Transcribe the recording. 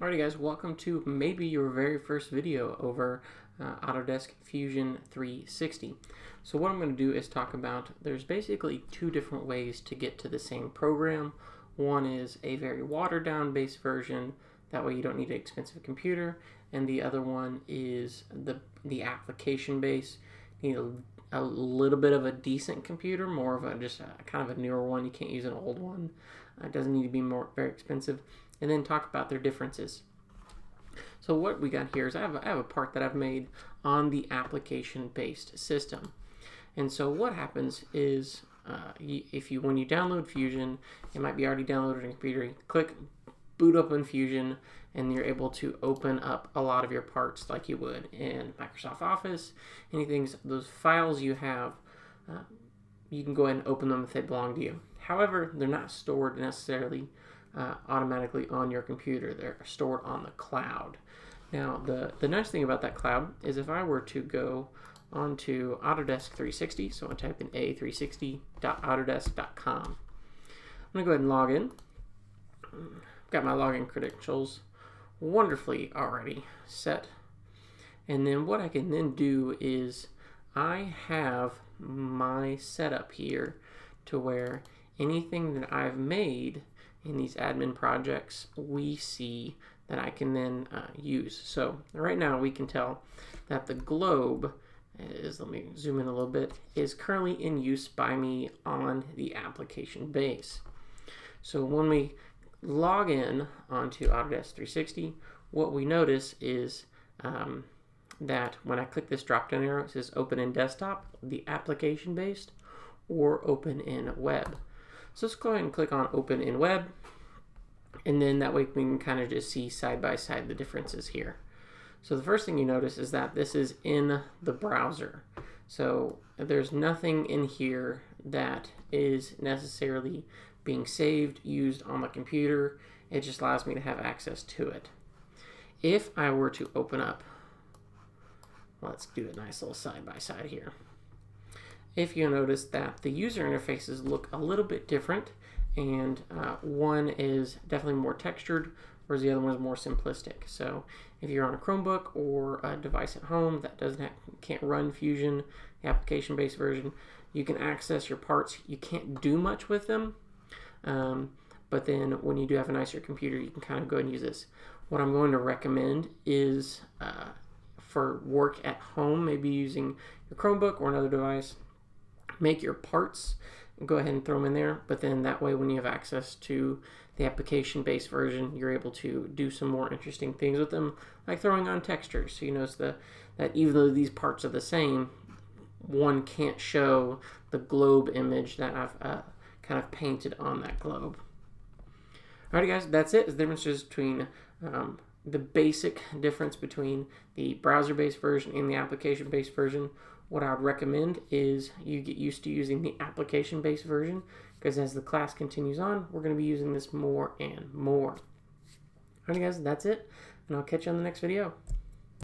Alrighty guys, welcome to maybe your very first video over Autodesk Fusion 360. So what I'm going to do is talk about, there's basically two different ways to get to the same program. One is a very watered down based version, that way you don't need an expensive computer, and the other one is the application base. You need a little bit of a decent computer, more of a kind of a newer one. You can't use an old one. It doesn't need to be very expensive. And then talk about their differences. So what we got here is I have a part that I've made on the application-based system. And so what happens is when you download Fusion, it might be already downloaded on your computer. You click boot up in Fusion, and you're able to open up a lot of your parts like you would in Microsoft Office. Anything, those files you have, you can go ahead and open them if they belong to you. However, they're not stored necessarily automatically on your computer. They're stored on the cloud. Now, the nice thing about that cloud is if I were to go onto Autodesk 360, so I type in a360.autodesk.com. I'm going to go ahead and log in. I've got my login credentials wonderfully already set. And then what I can then do is I have my setup here to where anything that I've made in these admin projects, we see that I can then use. So right now we can tell that the globe is, let me zoom in a little bit, is currently in use by me on the application base. So when we log in onto Autodesk 360, what we notice is that when I click this drop down arrow, it says open in desktop, the application based, or open in web. So let's go ahead and click on open in web, and then that way we can kind of just see side by side the differences here. So the first thing you notice is that this is in the browser. So there's nothing in here that is necessarily being saved, used on my computer. It just allows me to have access to it. If I were to open up, let's do a nice little side by side here. If you notice that the user interfaces look a little bit different, and one is definitely more textured, whereas the other one is more simplistic. So if you're on a Chromebook or a device at home that can't run Fusion, the application-based version, you can access your parts. You can't do much with them, but then when you do have a nicer computer, you can kind of go and use this. What I'm going to recommend is for work at home, maybe using your Chromebook or another device, make your parts and go ahead and throw them in there, but then that way when you have access to the application-based version, you're able to do some more interesting things with them, like throwing on textures. So you notice that even though these parts are the same, one can't show the globe image that I've kind of painted on that globe. Alrighty guys, that's it. The differences between the basic difference between the browser-based version and the application-based version. What I would recommend is you get used to using the application-based version, because as the class continues on, we're going to be using this more and more. Alright guys, that's it, and I'll catch you on the next video.